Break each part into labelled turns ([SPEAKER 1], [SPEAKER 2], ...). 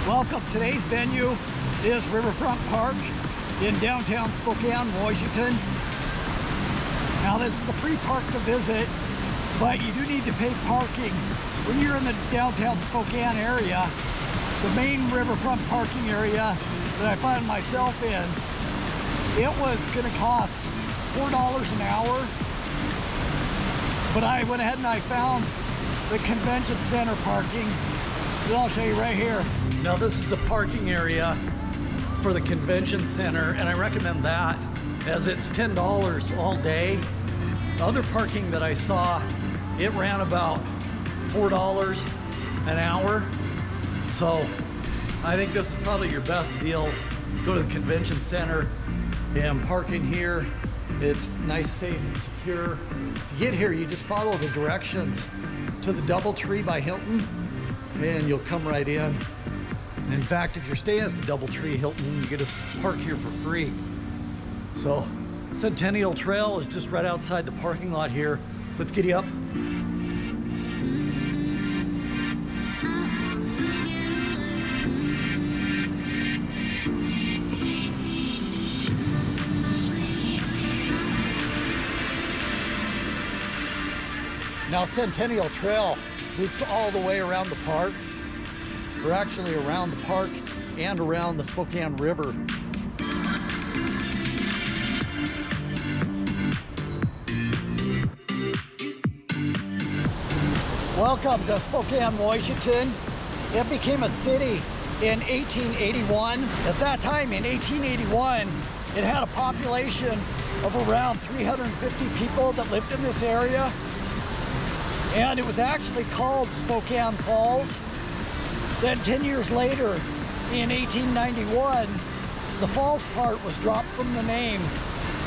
[SPEAKER 1] Welcome. Today's venue is Riverfront Park in downtown Spokane, Washington. Now this is a free park to visit, but you do need to pay parking. When you're in the downtown Spokane area, the main riverfront parking area that I found myself in, it was going to cost $4 an hour, but I went ahead and I found the convention center parking that I'll show you right here. Now this is the parking area for the convention center, and I recommend that as it's $10 all day. The other parking that I saw, it ran about $4 an hour. So I think this is probably your best deal. Go to the convention center and park in here. It's nice, safe, and secure. To get here, you just follow the directions to the DoubleTree by Hilton, and you'll come right in. In fact, if you're staying at the DoubleTree Hilton, you get to park here for free. So, Centennial Trail is just right outside the parking lot here. Let's get you up. Now, Centennial Trail loops all the way around the park. We're actually around the park and around the Spokane River. Welcome to Spokane, Washington. It became a city in 1881. At that time, in 1881, it had a population of around 350 people that lived in this area. And it was actually called Spokane Falls. Then 10 years later, in 1891, the falls part was dropped from the name,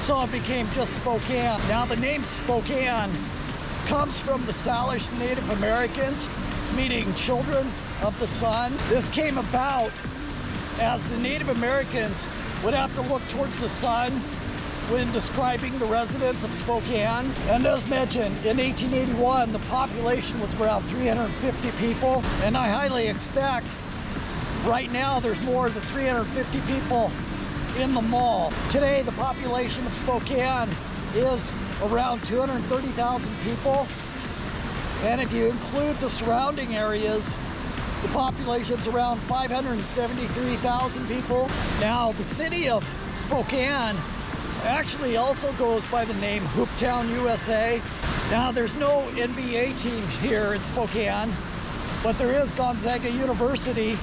[SPEAKER 1] so it became just Spokane. Now the name Spokane comes from the Salish Native Americans, meaning children of the sun. This came about as the Native Americans would have to look towards the sun when describing the residents of Spokane. And as mentioned, in 1881, the population was around 350 people, and I highly expect right now there's more than 350 people in the mall. Today, the population of Spokane is around 230,000 people, and if you include the surrounding areas, the population's around 573,000 people. Now, the city of Spokane actually also goes by the name Hooptown, USA. Now, there's no NBA team here in Spokane, but there is Gonzaga University,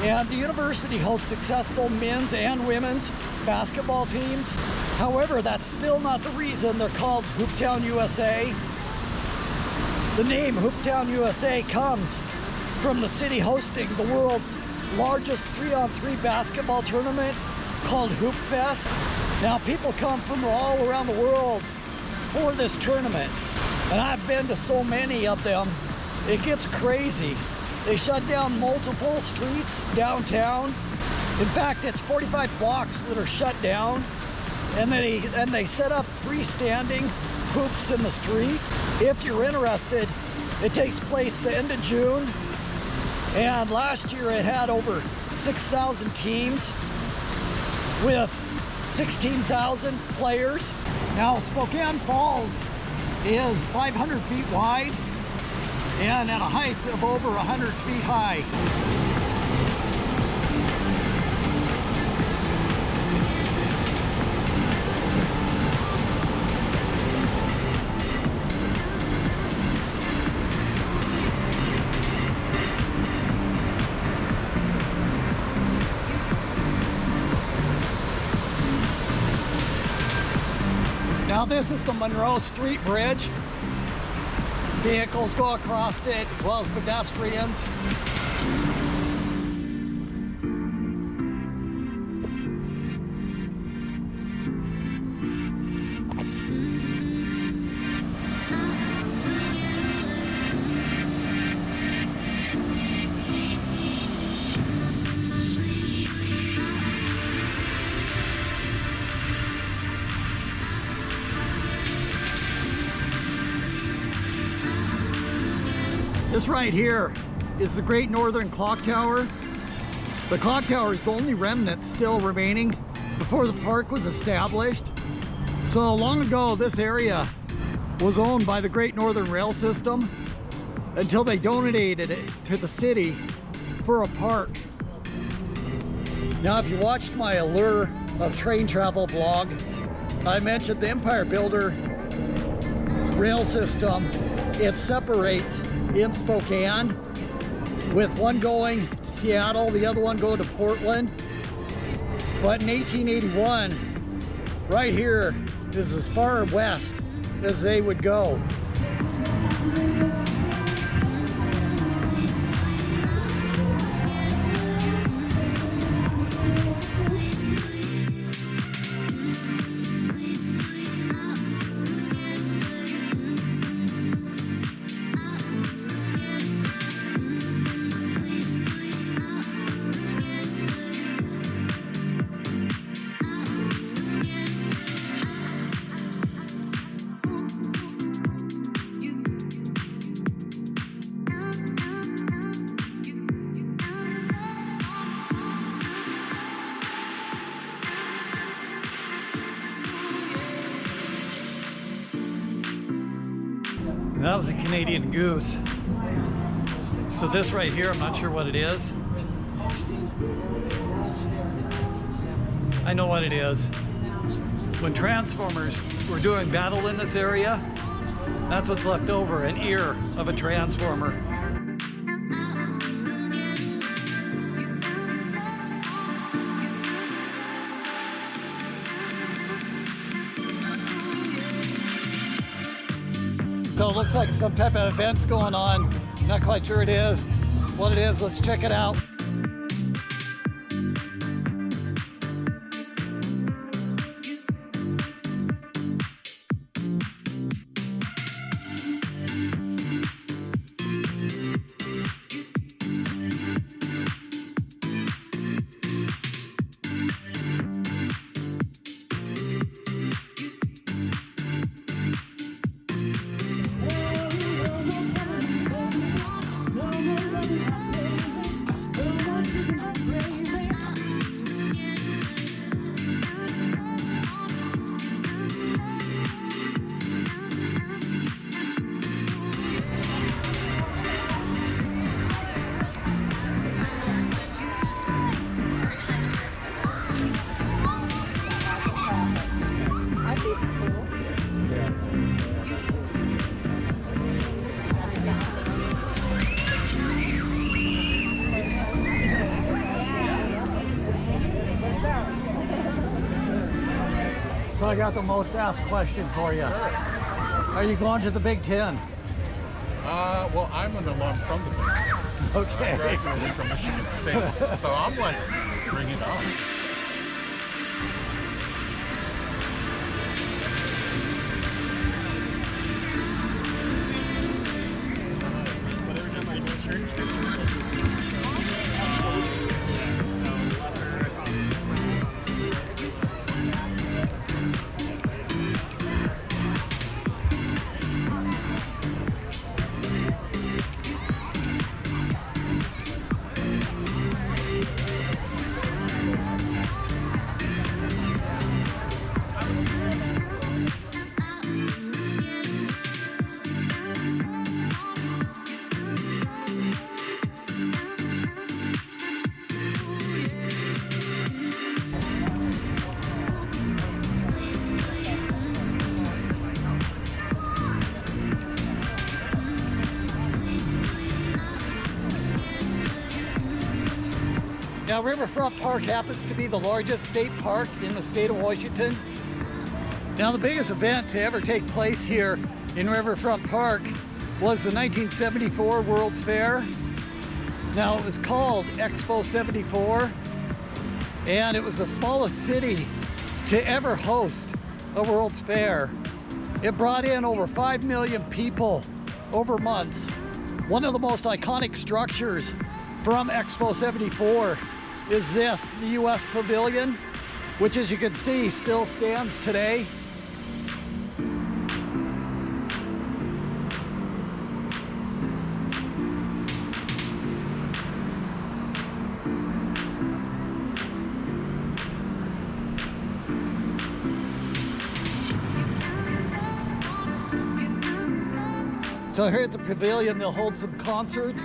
[SPEAKER 1] and the university hosts successful men's and women's basketball teams. However, that's still not the reason they're called Hooptown, USA. The name Hooptown, USA comes from the city hosting the world's largest 3-on-3 basketball tournament called Hoop Fest. Now, people come from all around the world for this tournament, and I've been to so many of them. It gets crazy. They shut down multiple streets downtown. In fact, it's 45 blocks that are shut down, and they set up freestanding hoops in the street. If you're interested, it takes place the end of June, and last year it had over 6,000 teams with 16,000 players. Now, Spokane Falls is 500 feet wide and at a height of over 100 feet high. Now, this is the Monroe Street Bridge. Vehicles go across it, as well as pedestrians. This right here is the Great Northern Clock Tower. The clock tower is the only remnant still remaining before the park was established. So long ago, this area was owned by the Great Northern Rail System until they donated it to the city for a park. Now, if you watched my Allure of Train Travel vlog, I mentioned the Empire Builder rail system. It separates in Spokane, with one going to Seattle, the other one going to Portland. But in 1881, right here is as far west as they would go. That was a Canadian goose. So this right here, I'm not sure what it is. I know what it is. When Transformers were doing battle in this area, that's what's left over, an ear of a Transformer. So it looks like some type of event's going on. Not quite sure it is. What it is, let's check it out. So I got the most asked question for you. Are you going to the Big Ten?
[SPEAKER 2] Well, I'm an alum from the Big Ten.
[SPEAKER 1] Okay.
[SPEAKER 2] I graduated from Michigan State, so I'm like, bring it on.
[SPEAKER 1] Now, Riverfront Park happens to be the largest state park in the state of Washington. Now, the biggest event to ever take place here in Riverfront Park was the 1974 World's Fair. Now, it was called Expo 74, and it was the smallest city to ever host a World's Fair. It brought in over 5 million people over months. One of the most iconic structures from Expo 74 is this, the US Pavilion, which, as you can see, still stands today. So here at the pavilion, they'll hold some concerts,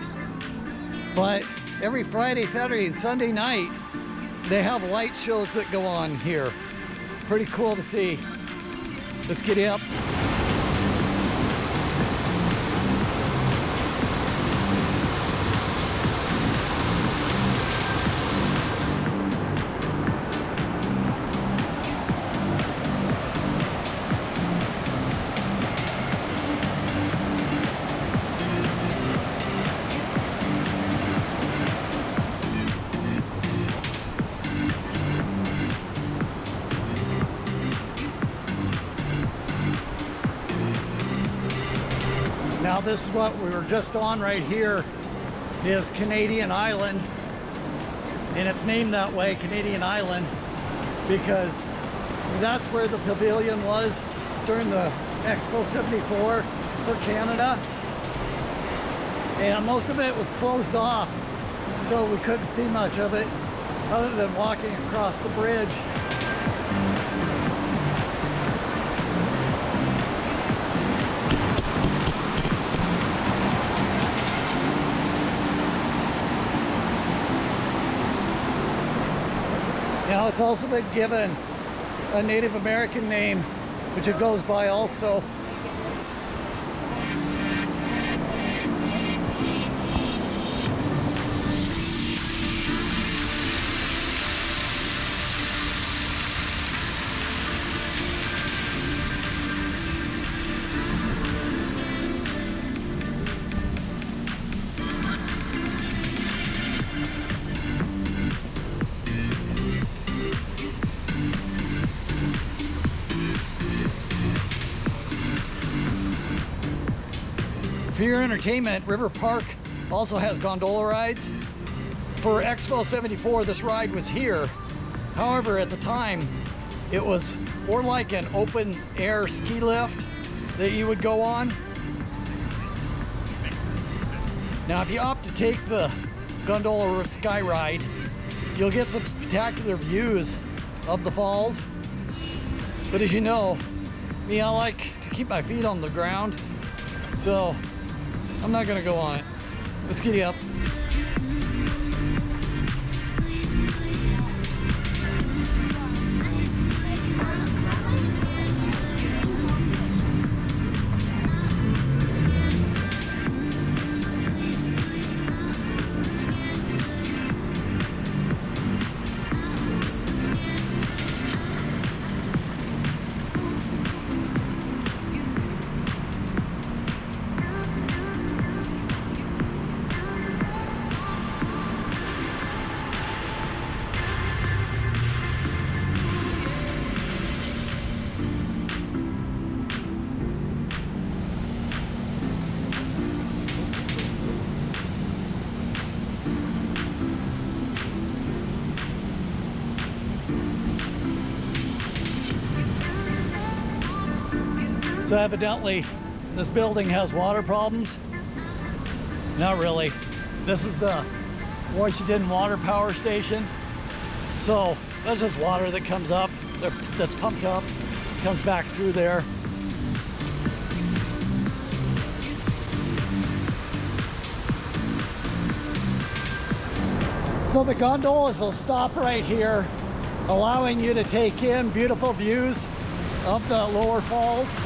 [SPEAKER 1] but every Friday, Saturday, and Sunday night, they have light shows that go on here. Pretty cool to see. Let's get up. Now this is what we were just on right here, is Canadian Island, and it's named that way, Canadian Island, because that's where the pavilion was during the Expo 74 for Canada, and most of it was closed off, so we couldn't see much of it other than walking across the bridge. Now it's also been given a Native American name, which it goes by also. For your entertainment, River Park also has gondola rides. For Expo 74, this ride was here. However, at the time, it was more like an open air ski lift that you would go on. Now, if you opt to take the gondola sky ride, you'll get some spectacular views of the falls. But as you know, me, I like to keep my feet on the ground, so I'm not gonna go on it. Let's get you up. So evidently, this building has water problems. Not really. This is the Washington Water Power Station. So that's just water that comes up, that's pumped up, comes back through there. So the gondolas will stop right here, allowing you to take in beautiful views of the lower falls.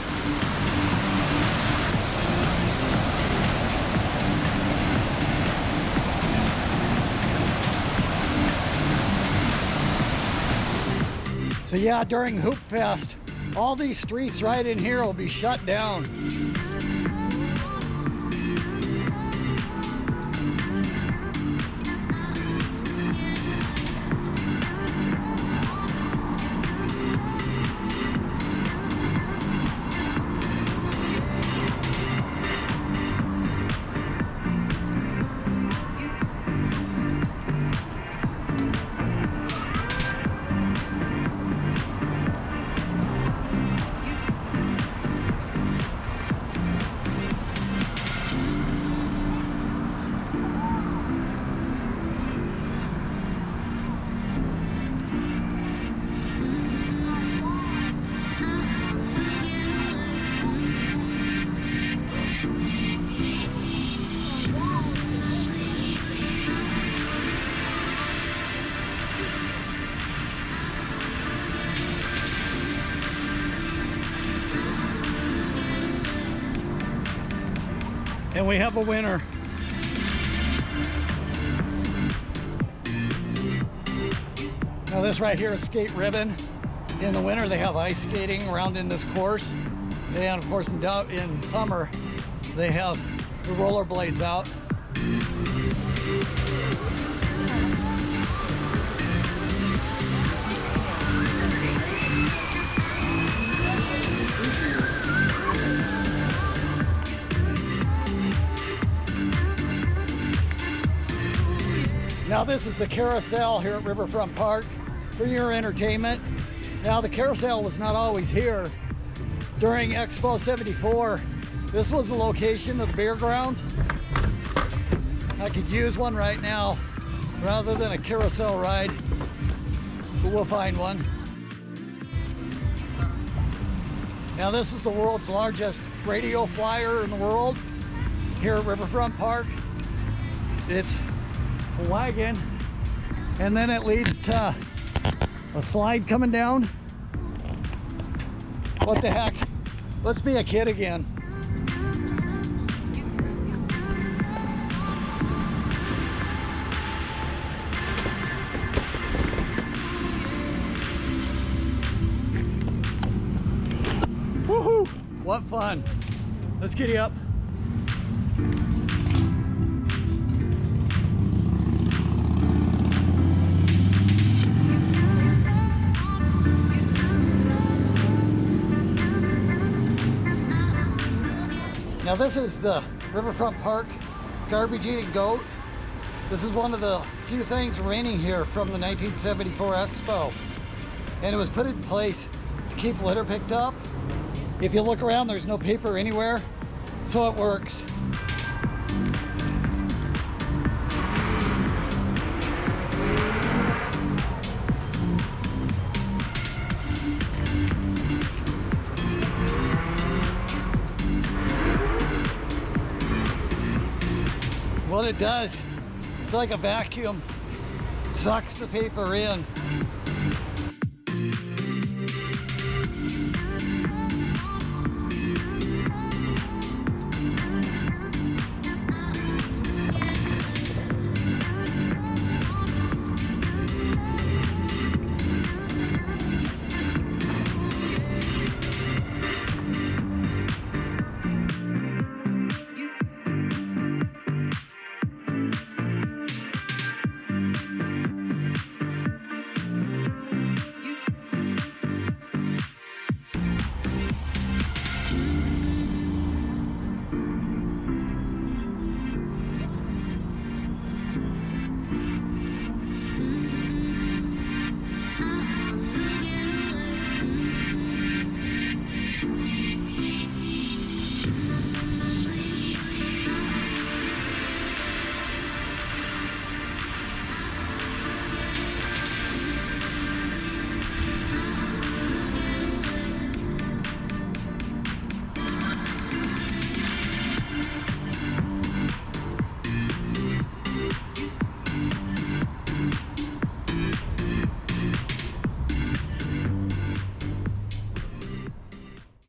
[SPEAKER 1] So yeah, during Hoop Fest, all these streets right in here will be shut down. And we have a winner. Now this right here is skate ribbon. In the winter they have ice skating around in this course. And of course in summer they have the rollerblades out. Now this is the carousel here at Riverfront Park for your entertainment. Now the carousel was not always here. During Expo 74, this was the location of the beer grounds. I could use one right now rather than a carousel ride, but we'll find one. Now this is the world's largest radio flyer in the world here at Riverfront Park. It's a wagon, and then it leads to a slide coming down. What the heck? Let's be a kid again. Woohoo! What fun. Let's giddy up. Now this is the Riverfront Park garbage eating goat. This is one of the few things remaining here from the 1974 Expo. And it was put in place to keep litter picked up. If you look around, there's no paper anywhere, so it works. What it does, it's like a vacuum, sucks the paper in